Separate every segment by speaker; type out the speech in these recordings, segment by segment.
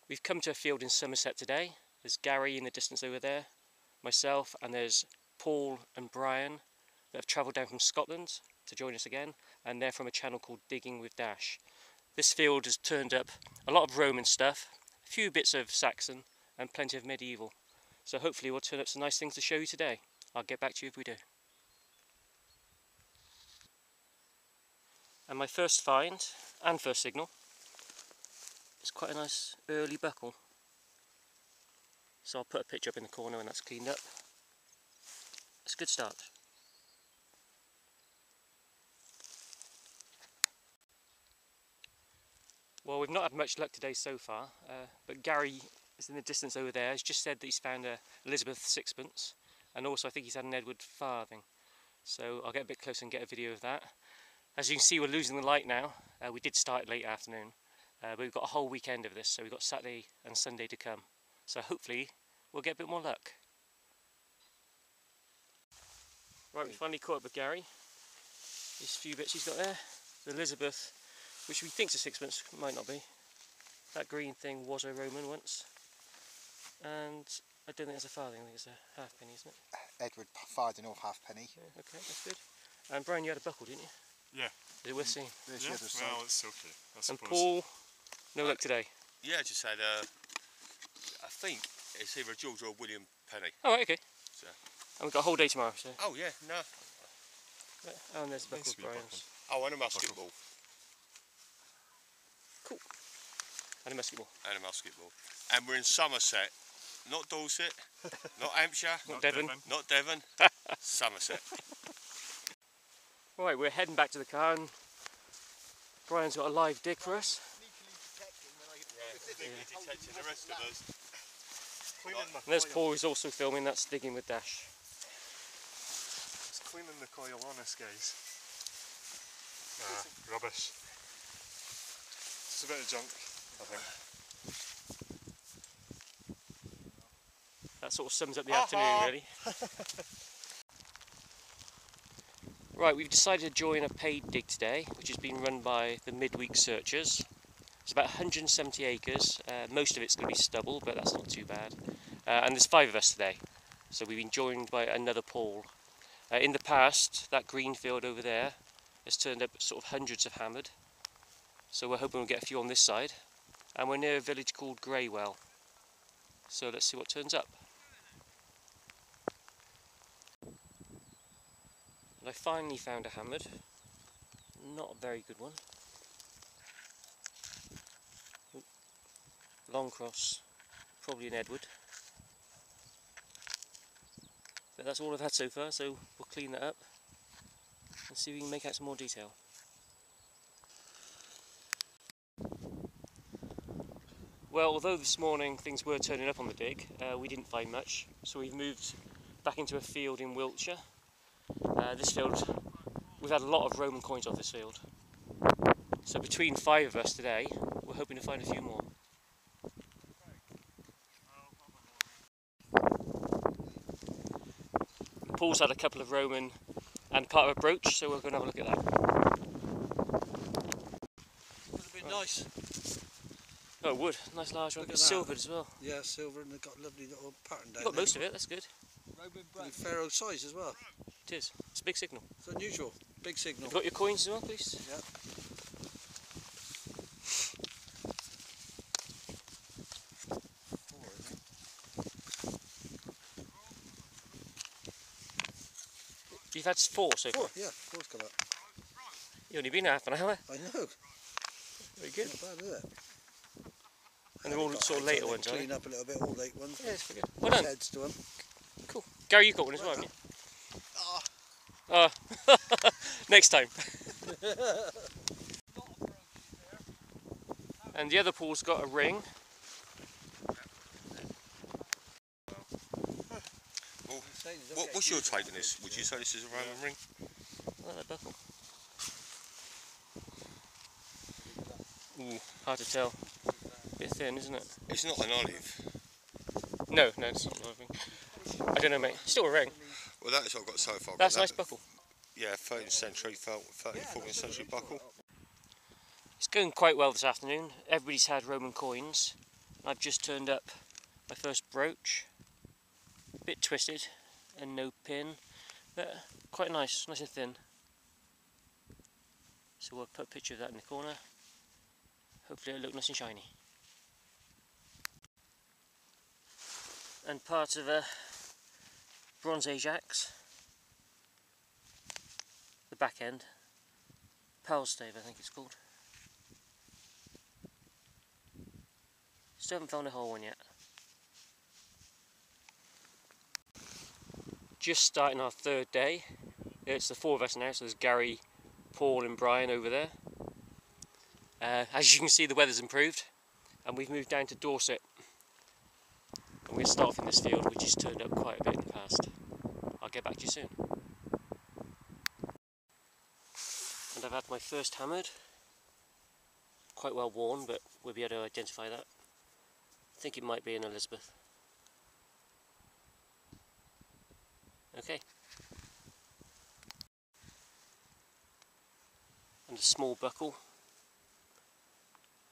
Speaker 1: We've come to a field in Somerset today. There's Gary in the distance over there, myself, and there's Paul and Brian that have travelled down from Scotland to join us again, and they're from a channel called Digging with Dash. This field has turned up a lot of Roman stuff, a few bits of Saxon, and plenty of medieval. So hopefully we'll turn up some nice things to show you today. I'll get back to you if we do. And my first find, and first signal, is quite a nice early buckle. So I'll put a picture up in the corner when that's cleaned up. It's a good start. Well, we've not had much luck today so far, but Gary is in the distance over there. He's just said that he's found a Elizabeth sixpence, and also I think he's had an Edward farthing. So I'll get a bit closer and get a video of that. As you can see, we're losing the light now. We did start late afternoon, but we've got a whole weekend of this, so we've got Saturday and Sunday to come. So hopefully we'll get a bit more luck. Right, we finally caught up with Gary. These few bits he's got there. The Elizabeth, which we think's a sixpence, might not be. That green thing was a Roman once. And I don't think it's a farthing, I think it's a halfpenny, isn't it?
Speaker 2: Edward farthing or halfpenny.
Speaker 1: Yeah, okay, that's good. And Brian, you had a buckle, didn't you?
Speaker 3: Yeah.
Speaker 1: Is it worth seeing?
Speaker 2: There's
Speaker 3: Yeah,
Speaker 2: the other side.
Speaker 3: well, it's okay, I suppose.
Speaker 1: And Paul, no luck today.
Speaker 4: Yeah, I just had I think it's either George or William Penny.
Speaker 1: Oh, right, okay.
Speaker 4: So.
Speaker 1: And we've got a whole day tomorrow, so.
Speaker 4: Oh yeah, no.
Speaker 1: Right, and there's the buckle
Speaker 3: Nice
Speaker 1: of Brian's.
Speaker 3: buckle.
Speaker 4: Oh, and a musket ball.
Speaker 1: Cool. And a musket ball.
Speaker 4: And a musket ball. And we're in Somerset, not Dorset, not Hampshire,
Speaker 1: Not Devon.
Speaker 4: not Devon, Somerset.
Speaker 1: Right, we're heading back to the car and Brian's got a live dig for us.
Speaker 4: Yeah, detecting the rest of us.
Speaker 1: And there's Paul who's also filming, that's Digging with Dash.
Speaker 3: It's cleaning the coil on us, guys. Rubbish. Just a bit of junk, I think.
Speaker 1: That sort of sums up the afternoon, really. Right, we've decided to join a paid dig today, which has been run by the Midweek searchers. It's about 170 acres, most of it's going to be stubble, but that's not too bad. And there's 5 of us today, so we've been joined by another Paul. In the past, that green field over there has turned up sort of hundreds of hammered, so we're hoping we'll get a few on this side. And we're near a village called Greywell, so let's see what turns up. And I finally found a hammered, not a very good one. Long cross, probably an Edward. But that's all I've had so far, so we'll clean that up and see if we can make out some more detail. Well, although this morning things were turning up on the dig, we didn't find much, so we've moved back into a field in Wiltshire. This field, we've had a lot of Roman coins off this field. So between 5 of us today, we're hoping to find a few more. Paul's had a couple of Roman and part of a brooch, so we're going to have a look at that.
Speaker 5: Would have been nice.
Speaker 1: Oh, it would. Nice large one.
Speaker 5: Look at
Speaker 1: It's
Speaker 5: that.
Speaker 1: silvered as well.
Speaker 5: Yeah, silver, and they've got a lovely little pattern down
Speaker 1: You got
Speaker 5: there.
Speaker 1: most of it, that's good.
Speaker 5: And Pharaoh size as well.
Speaker 1: It is. It's a big signal.
Speaker 5: It's unusual. Big signal.
Speaker 1: You've got your coins as well, please?
Speaker 5: Yeah.
Speaker 1: You've had 4 so far.
Speaker 5: 4, yeah, 4's come up.
Speaker 1: You've only been half an hour.
Speaker 5: I know.
Speaker 1: Very good.
Speaker 5: Not bad, is it?
Speaker 1: And they're all sort of later ones, aren't
Speaker 5: Clean
Speaker 1: they?
Speaker 5: up a little bit, all late ones.
Speaker 1: Yeah, it's pretty good. Well done.
Speaker 5: Heads to them.
Speaker 1: Cool. Gary, you got one as well, haven't you? Next time. And the other Paul's got a ring.
Speaker 4: Well, what's your take on this? Would you say this is a Roman ring?
Speaker 1: I like that buckle. Ooh, hard to tell. Bit thin, isn't it?
Speaker 4: It's not an olive.
Speaker 1: No, it's not a ring. I don't know, mate. Still a ring.
Speaker 4: Well, that's what I've got so far.
Speaker 1: That's a nice buckle.
Speaker 4: Yeah, 13th century, 14th century buckle.
Speaker 1: It's going quite well this afternoon. Everybody's had Roman coins. I've just turned up my first brooch. A bit twisted and no pin, but quite nice and thin. So we'll put a picture of that in the corner. Hopefully it'll look nice and shiny. And part of a Bronze Age axe, the back end, pole stave I think it's called. Still haven't found a whole one yet. Just starting our third day. It's the four of us now, so there's Gary, Paul and Brian over there. As you can see, the weather's improved and we've moved down to Dorset. And we'll start off in this field, which has turned up quite a bit in the past. I'll get back to you soon. And I've had my first hammered. Quite well worn, but we'll be able to identify that. I think it might be an Elizabeth. Okay. And a small buckle.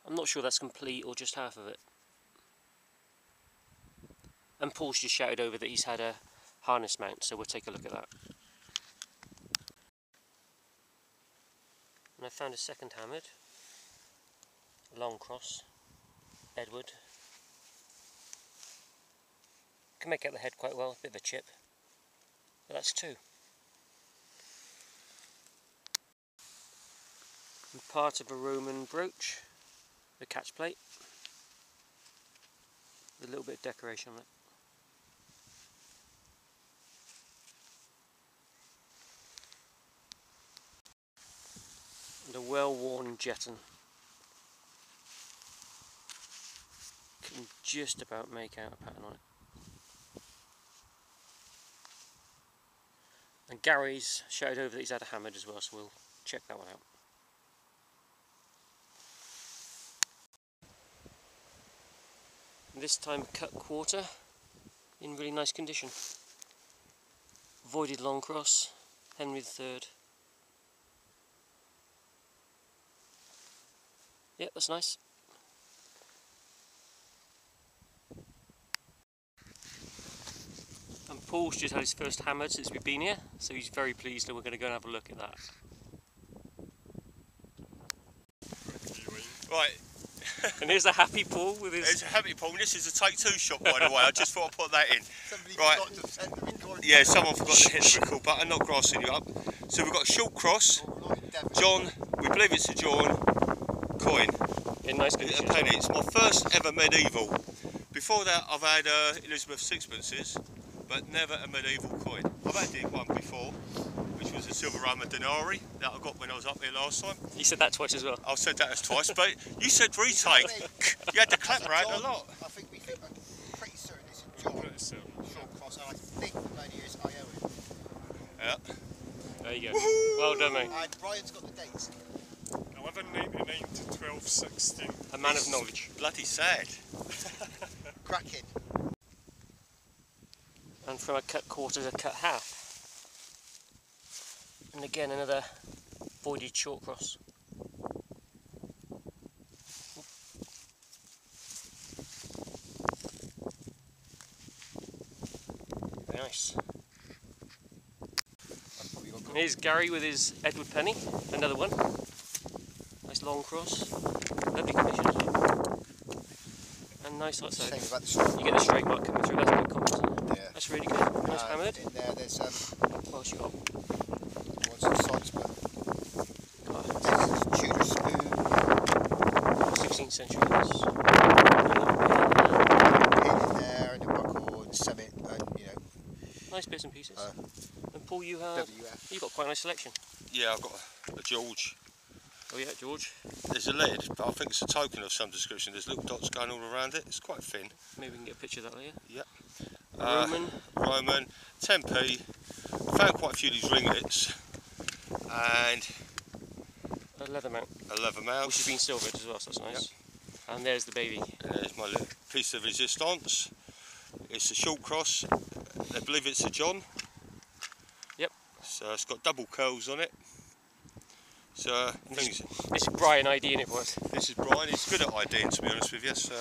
Speaker 1: I'm not sure that's complete or just half of it. And Paul's just shouted over that he's had a harness mount, so we'll take a look at that. And I found a second hammered, long cross, Edward. Can make out the head quite well, a bit of a chip. But that's two. And part of a Roman brooch, the catch plate, with a little bit of decoration on it. And a well-worn jeton. Can just about make out a pattern on it. And Gary's shouted over that he's had a hammered as well, so we'll check that one out. And this time cut quarter, in really nice condition. Voided long cross, Henry III. Yep, that's nice. And Paul's just had his first hammered since we've been here, so he's very pleased, and we're going to go and have a look at that.
Speaker 4: Right.
Speaker 1: And here's a happy Paul with his...
Speaker 4: It's a happy Paul. This is a take two shot, by the way. I just thought I'd put that in.
Speaker 2: Somebody
Speaker 4: Right.
Speaker 2: forgot to set the record.
Speaker 4: Yeah, someone forgot to hit the record button, not grassing you up. So we've got a short cross. John, we believe it's a John coin.
Speaker 1: In nice
Speaker 4: A
Speaker 1: condition.
Speaker 4: penny. It's my first ever medieval. Before that, I've had Elizabeth sixpences, but never a medieval coin. I've had one before, which was a silver Roman denarii that I got when I was up here last time.
Speaker 1: You said that twice as well.
Speaker 4: I said that as twice, but you said retake. You had to clap around a lot.
Speaker 2: I think I'm pretty certain it's a John short cross, and I think the money is Arrowhead.
Speaker 4: Yeah.
Speaker 1: There you go. Well done, mate.
Speaker 2: And Brian's got the dates.
Speaker 3: 1199 to 1216.
Speaker 1: A man of knowledge.
Speaker 4: Bloody sad.
Speaker 2: Cracking.
Speaker 1: And from a cut quarter to cut half. And again another voided short cross. Very nice. And here's Gary with his Edward penny, another one. Nice long cross, lovely condition as well. And nice hot side.
Speaker 2: Same about the strike.
Speaker 1: You get the straight mark coming through, that's good comment, isn't it?
Speaker 2: Yeah.
Speaker 1: That's really good. Nice hammered.
Speaker 2: In there, there's
Speaker 1: What else you got?
Speaker 2: what's the size, but
Speaker 1: God,
Speaker 2: Tudor spoon
Speaker 1: 16th century. Yes.
Speaker 2: in there, and a buckle and summit, and
Speaker 1: Nice bits and pieces. And Paul, you
Speaker 2: WF.
Speaker 1: got quite a nice selection.
Speaker 4: Yeah, I've got a George.
Speaker 1: Oh yeah, George.
Speaker 4: There's a lid, but I think it's a token of some description. There's little dots going all around it. It's quite thin.
Speaker 1: Maybe we can get a picture of that later.
Speaker 4: Yep.
Speaker 1: Roman.
Speaker 4: 10p. Found quite a few of these ringlets. And
Speaker 1: A leather mount,
Speaker 4: a leather mount.
Speaker 1: which has been silvered as well, so that's nice. Yep. And there's the baby.
Speaker 4: And there's my little piece of resistance. It's a short cross. I believe it's a John.
Speaker 1: Yep.
Speaker 4: So it's got double curls on it. So
Speaker 1: This is Brian IDing it for us.
Speaker 4: this is Brian. He's good at IDing, to be honest with you. So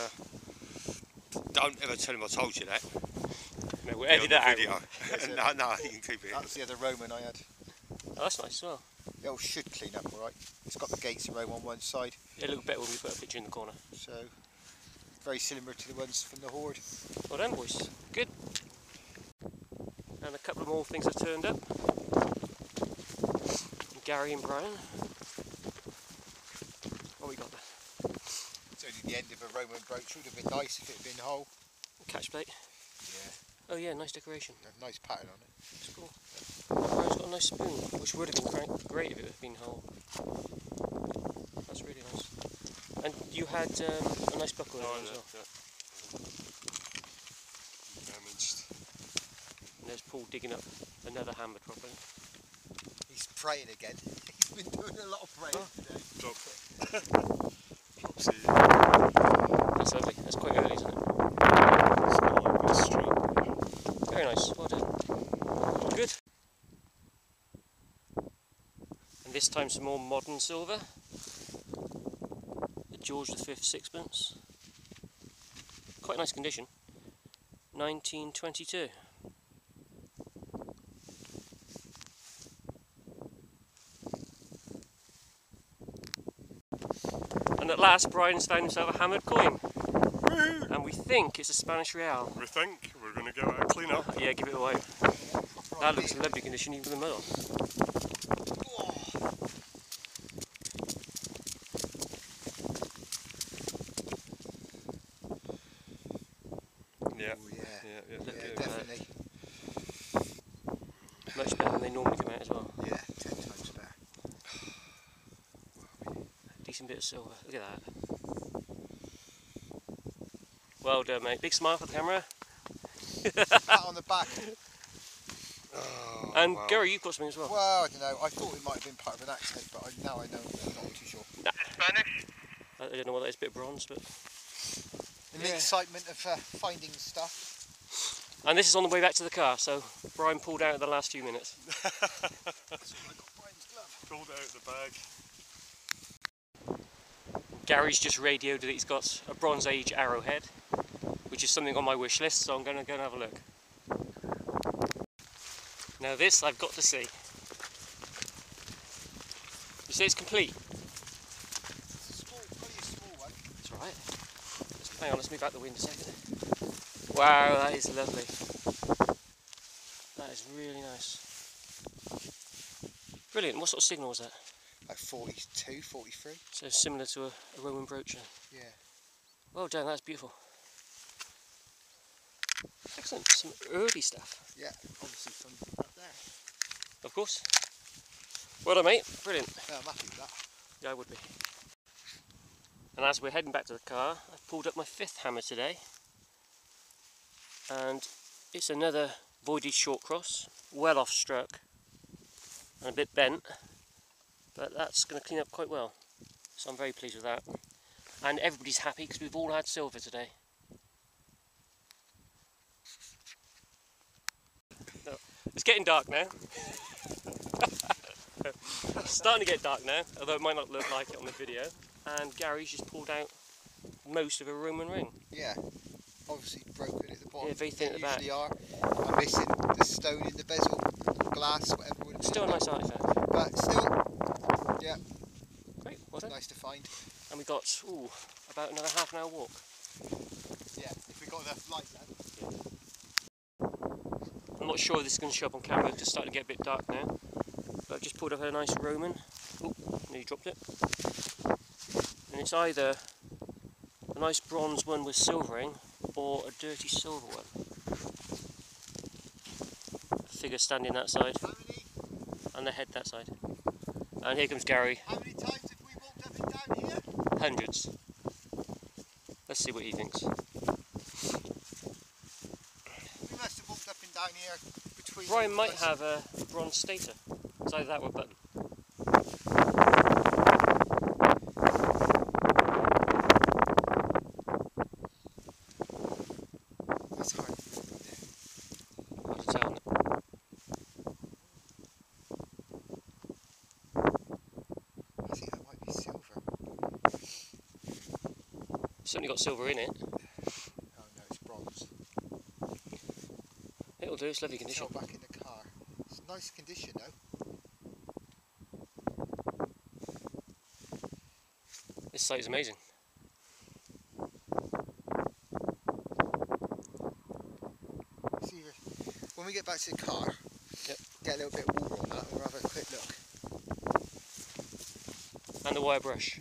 Speaker 4: Don't ever tell him I told you that.
Speaker 1: No, we'll edit that out.
Speaker 4: Video. No, you can keep it.
Speaker 2: That's the other Roman I had.
Speaker 1: Oh, that's nice as well.
Speaker 2: The old should clean up alright. It's got the gates of Rome on one side,
Speaker 1: It'll look better when we put a picture in the corner.
Speaker 2: so very similar to the ones from the Horde.
Speaker 1: Well done, boys. Good. And a couple of more things have turned up. Gary and Brian. What we got there?
Speaker 2: It's only the end of a Roman brooch. Would have been nice if it had been whole.
Speaker 1: Catch plate.
Speaker 2: Yeah,
Speaker 1: Oh yeah, nice decoration.
Speaker 2: a nice pattern on it.
Speaker 1: It's cool. Brian's got a nice spoon, which would have been great if it had been whole. That's really nice. And you had a nice buckle there as well.
Speaker 3: Damaged.
Speaker 1: And there's Paul digging up another hammer properly.
Speaker 2: He's praying again. He's been doing a lot of praying today.
Speaker 3: Drop. Dropsy.
Speaker 1: That's lovely. That's quite early, isn't it?
Speaker 3: It's got like this street.
Speaker 1: Very nice. Well done. Good. And this time some more modern silver. The George V sixpence. Quite nice condition. 1922. And at last Brian's found himself a hammered coin.
Speaker 3: Woohoo!
Speaker 1: And we think it's a Spanish real.
Speaker 3: We think we're going to go out and clean up.
Speaker 1: Yeah, give it away. That looks in lovely condition even with the mud on.
Speaker 3: Yeah.
Speaker 2: Oh, yeah.
Speaker 3: Yeah.
Speaker 2: Yeah, definitely.
Speaker 1: Much better than they normally come out as well.
Speaker 2: Yeah, 10 times better.
Speaker 1: Decent bit of silver. Look at that. Well done, mate. Big smile for the camera.
Speaker 2: Pat on the back.
Speaker 3: Oh,
Speaker 1: And
Speaker 3: wow.
Speaker 1: Gary, you've got something as well.
Speaker 2: Well, I don't know. I thought it might have been part of an axe head, but now I know. I'm not too sure.
Speaker 1: I don't know what that is, a bit of bronze, but.
Speaker 2: In the
Speaker 1: Yeah.
Speaker 2: excitement of finding stuff.
Speaker 1: And this is on the way back to the car, so Brian pulled out at the last few minutes.
Speaker 2: That's when I got Brian's glove.
Speaker 3: Pulled it out of the bag.
Speaker 1: Gary's just radioed that he's got a Bronze Age Arrowhead, which is something on my wish list, so I'm going to go and have a look. Now this I've got to see. You say it's complete?
Speaker 2: It's a small, only a small one.
Speaker 1: It's alright. Hang on, let's move out the wind a second. Wow, that is lovely. That is really nice. Brilliant. What sort of signal was that?
Speaker 2: Like 42, 43.
Speaker 1: So similar to a Roman brooch then.
Speaker 2: Yeah.
Speaker 1: Well done, that's beautiful. Excellent. Some early stuff,
Speaker 2: Yeah, obviously from up there.
Speaker 1: of course. Well done, mate. Brilliant.
Speaker 2: Yeah, I'm happy with that.
Speaker 1: Yeah, I would be. And as we're heading back to the car, I've pulled up my 5th hammer today. And it's another voided short cross, well off struck and a bit bent, but that's going to clean up quite well. So I'm very pleased with that. And everybody's happy because we've all had silver today. No, it's getting dark now. It's starting to get dark now, although it might not look like it on the video. And Gary's just pulled out most of a Roman ring.
Speaker 2: Yeah. Obviously broken at the bottom.
Speaker 1: Yeah, very thin at the
Speaker 2: They
Speaker 1: back.
Speaker 2: usually are. I'm missing the stone in the bezel, glass, whatever would have been.
Speaker 1: Still a nice artifact.
Speaker 2: But still, yeah,
Speaker 1: Great, well done.
Speaker 2: nice to find.
Speaker 1: And we got about another half an hour walk.
Speaker 2: Yeah, if we got enough light then.
Speaker 1: I'm not sure if this is going to show up on camera because it's starting to get a bit dark now. But I've just pulled up a nice Roman. Oh, nearly dropped it. And it's either a nice bronze one with silvering or a dirty silver one. A figure standing that side
Speaker 2: How many?
Speaker 1: and the head that side. And here comes Gary.
Speaker 2: How many times have we walked up and down here?
Speaker 1: Hundreds. Let's see what he thinks.
Speaker 2: We must have walked up and down here between.
Speaker 1: Brian might have a bronze stator. It's either that or a button.
Speaker 2: That's hard.
Speaker 1: Hard to tell.
Speaker 2: I think that might be silver.
Speaker 1: Certainly got silver in it.
Speaker 2: Oh no,
Speaker 1: do, it's lovely condition.
Speaker 2: Back in the car. It's nice condition though.
Speaker 1: This site is amazing.
Speaker 2: See, when we get back to the car,
Speaker 1: yep,
Speaker 2: get a little bit of water on that and we'll have a quick look.
Speaker 1: And the wire brush.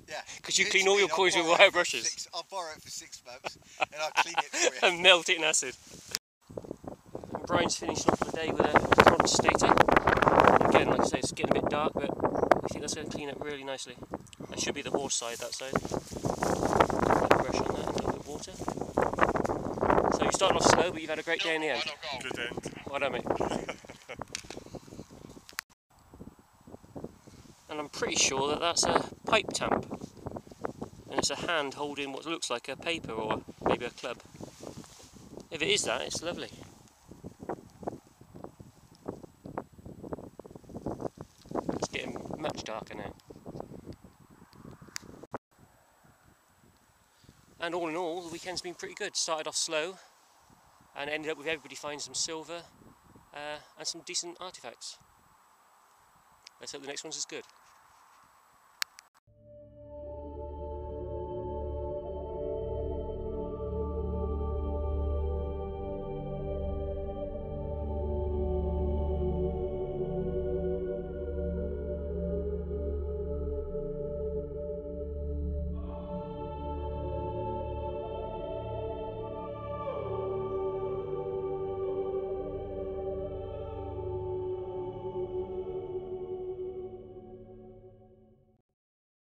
Speaker 2: Yeah.
Speaker 1: Because you clean all your coins with wire brushes.
Speaker 2: I'll borrow it for 6 months and I'll clean it for you.
Speaker 1: And melt it in acid. And Brian's finishing off the day with a front stator. Again, like I say, it's getting a bit dark, but we think that's going to clean up really nicely. That should be the horse side, that side. Brush on that and a little bit of water. So you started off slow, but you've had a great day in the end.
Speaker 3: Good end.
Speaker 1: Well done, mate. And I'm pretty sure that that's a pipe tamp. And it's a hand holding what looks like a paper or maybe a club. If it is that, it's lovely. It's getting much darker now. And all in all, the weekend's been pretty good. Started off slow and ended up with everybody finding some silver and some decent artefacts. Let's hope the next one's as good.